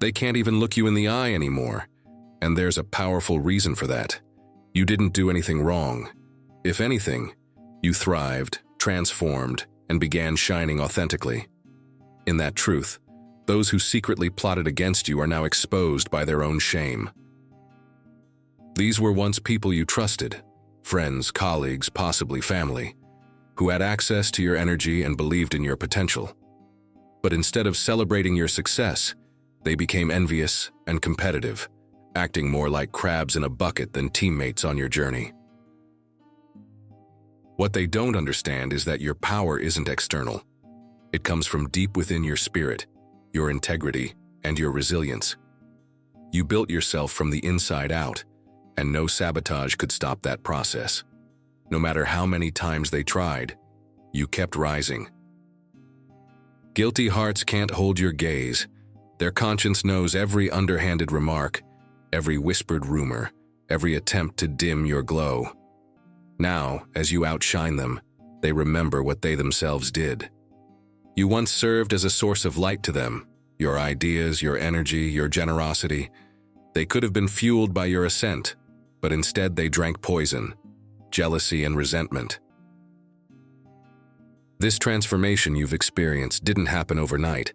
They can't even look you in the eye anymore. And there's a powerful reason for that. You didn't do anything wrong. If anything, you thrived, transformed, and began shining authentically. In that truth, those who secretly plotted against you are now exposed by their own shame. These were once people you trusted, friends, colleagues, possibly family, who had access to your energy and believed in your potential. But instead of celebrating your success, they became envious and competitive, acting more like crabs in a bucket than teammates on your journey. What they don't understand is that your power isn't external. It comes from deep within your spirit, your integrity, and your resilience. You built yourself from the inside out, and no sabotage could stop that process. No matter how many times they tried, you kept rising. Guilty hearts can't hold your gaze. Their conscience knows every underhanded remark, every whispered rumor, every attempt to dim your glow. Now, as you outshine them, they remember what they themselves did. You once served as a source of light to them. Your ideas, your energy, your generosity. They could have been fueled by your ascent, but instead they drank poison, jealousy and resentment. This transformation you've experienced didn't happen overnight.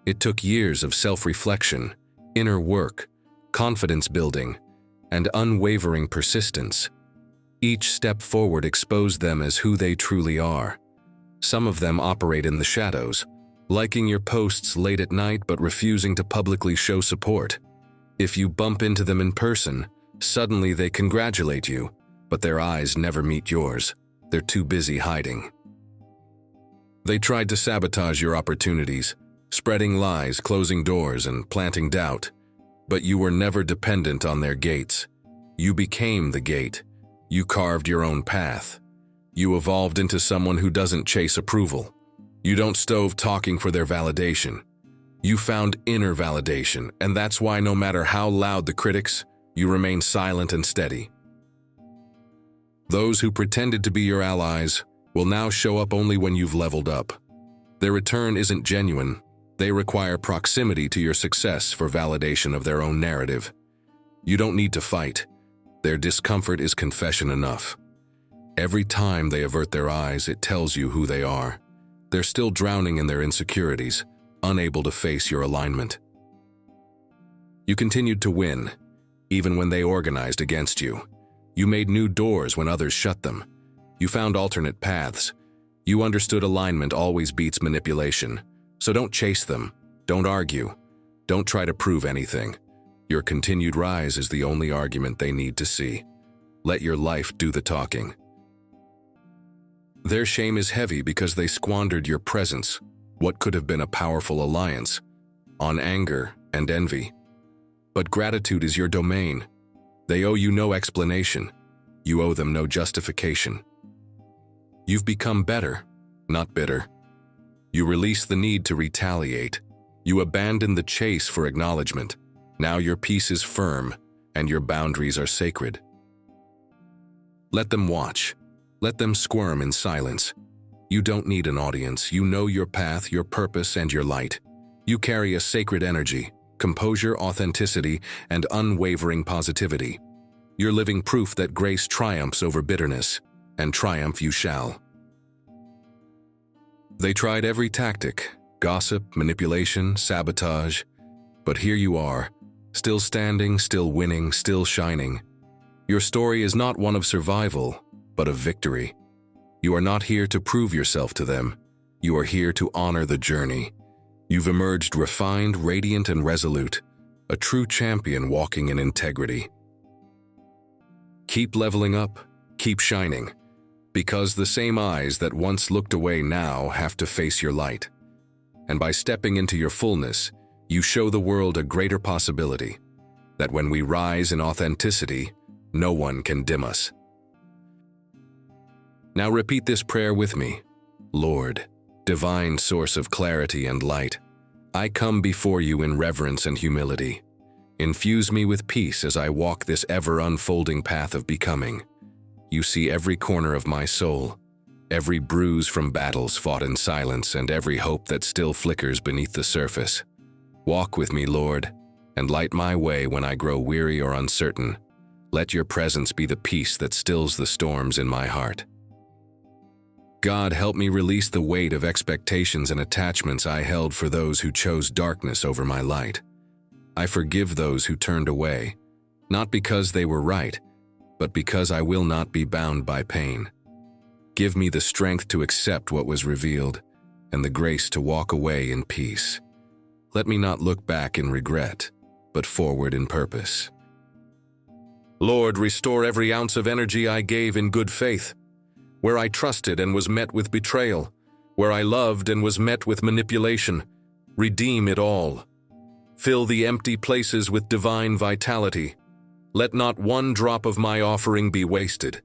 It took years of self-reflection, inner work, confidence building, and unwavering persistence. Each step forward exposed them as who they truly are. Some of them operate in the shadows, liking your posts late at night but refusing to publicly show support. If you bump into them in person, suddenly they congratulate you, but their eyes never meet yours. They're too busy hiding. They tried to sabotage your opportunities, spreading lies, closing doors, and planting doubt. But you were never dependent on their gates. You became the gate. You carved your own path. You evolved into someone who doesn't chase approval. You don't stove talking for their validation. You found inner validation, and that's why no matter how loud the critics, you remain silent and steady. Those who pretended to be your allies will now show up only when you've leveled up. Their return isn't genuine. They require proximity to your success for validation of their own narrative. You don't need to fight. Their discomfort is confession enough. Every time they avert their eyes, it tells you who they are. They're still drowning in their insecurities, unable to face your alignment. You continued to win, even when they organized against you. You made new doors when others shut them. You found alternate paths. You understood alignment always beats manipulation. So don't chase them. Don't argue. Don't try to prove anything. Your continued rise is the only argument they need to see. Let your life do the talking. Their shame is heavy because they squandered your presence, what could have been a powerful alliance, on anger and envy. But gratitude is your domain. They owe you no explanation. You owe them no justification. You've become better, not bitter. You release the need to retaliate. You abandon the chase for acknowledgement. Now your peace is firm, and your boundaries are sacred. Let them watch. Let them squirm in silence. You don't need an audience. You know your path, your purpose, and your light. You carry a sacred energy, composure, authenticity, and unwavering positivity. You're living proof that grace triumphs over bitterness, and triumph you shall. They tried every tactic, gossip, manipulation, sabotage, but here you are, still standing, still winning, still shining. Your story is not one of survival, but of victory. You are not here to prove yourself to them. You are here to honor the journey. You've emerged refined, radiant, and resolute, a true champion walking in integrity. Keep leveling up, keep shining, because the same eyes that once looked away now have to face your light. And by stepping into your fullness, you show the world a greater possibility, that when we rise in authenticity, no one can dim us. Now repeat this prayer with me. Lord, divine source of clarity and light, I come before you in reverence and humility. Infuse me with peace as I walk this ever-unfolding path of becoming. You see every corner of my soul, every bruise from battles fought in silence, and every hope that still flickers beneath the surface. Walk with me, Lord, and light my way when I grow weary or uncertain. Let your presence be the peace that stills the storms in my heart. God, help me release the weight of expectations and attachments I held for those who chose darkness over my light. I forgive those who turned away, not because they were right, but because I will not be bound by pain. Give me the strength to accept what was revealed and the grace to walk away in peace. Let me not look back in regret, but forward in purpose. Lord, restore every ounce of energy I gave in good faith, where I trusted and was met with betrayal, where I loved and was met with manipulation. Redeem it all. Fill the empty places with divine vitality. Let not one drop of my offering be wasted,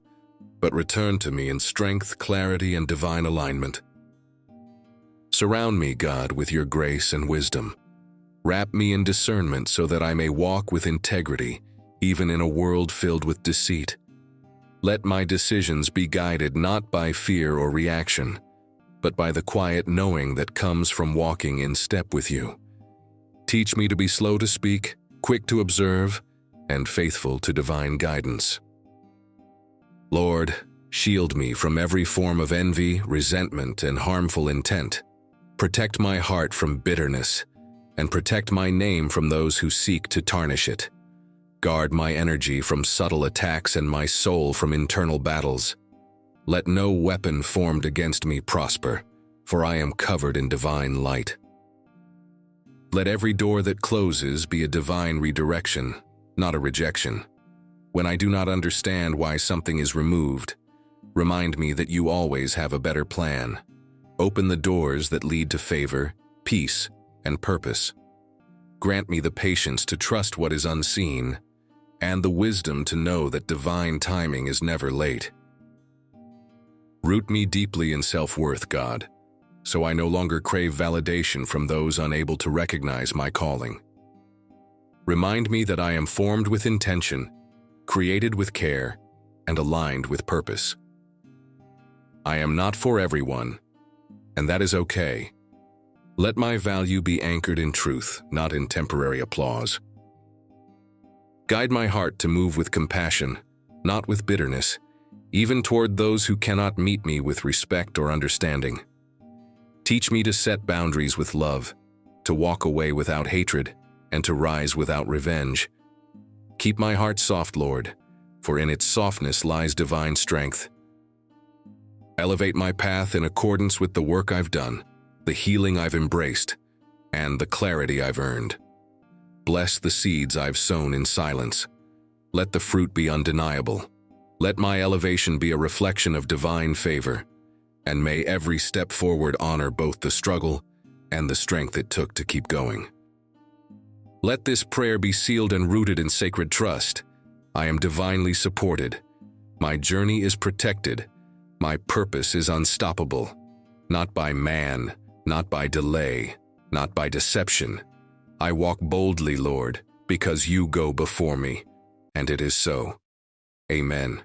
but return to me in strength, clarity, and divine alignment. Surround me, God, with your grace and wisdom. Wrap me in discernment so that I may walk with integrity, even in a world filled with deceit. Let my decisions be guided not by fear or reaction, but by the quiet knowing that comes from walking in step with you. Teach me to be slow to speak, quick to observe, and faithful to divine guidance. Lord, shield me from every form of envy, resentment, and harmful intent. Protect my heart from bitterness, and protect my name from those who seek to tarnish it. Guard my energy from subtle attacks and my soul from internal battles. Let no weapon formed against me prosper, for I am covered in divine light. Let every door that closes be a divine redirection, not a rejection. When I do not understand why something is removed, remind me that you always have a better plan. Open the doors that lead to favor, peace, and purpose. Grant me the patience to trust what is unseen, and the wisdom to know that divine timing is never late. Root me deeply in self-worth, God, so I no longer crave validation from those unable to recognize my calling. Remind me that I am formed with intention, created with care, and aligned with purpose. I am not for everyone, and that is okay. Let my value be anchored in truth, not in temporary applause. Guide my heart to move with compassion, not with bitterness, even toward those who cannot meet me with respect or understanding. Teach me to set boundaries with love, to walk away without hatred, and to rise without revenge. Keep my heart soft, Lord, for in its softness lies divine strength. Elevate my path in accordance with the work I've done, the healing I've embraced, and the clarity I've earned. Bless the seeds I've sown in silence. Let the fruit be undeniable. Let my elevation be a reflection of divine favor, and may every step forward honor both the struggle and the strength it took to keep going. Let this prayer be sealed and rooted in sacred trust. I am divinely supported. My journey is protected. My purpose is unstoppable. Not by man, not by delay, not by deception. I walk boldly, Lord, because you go before me, and it is so. Amen.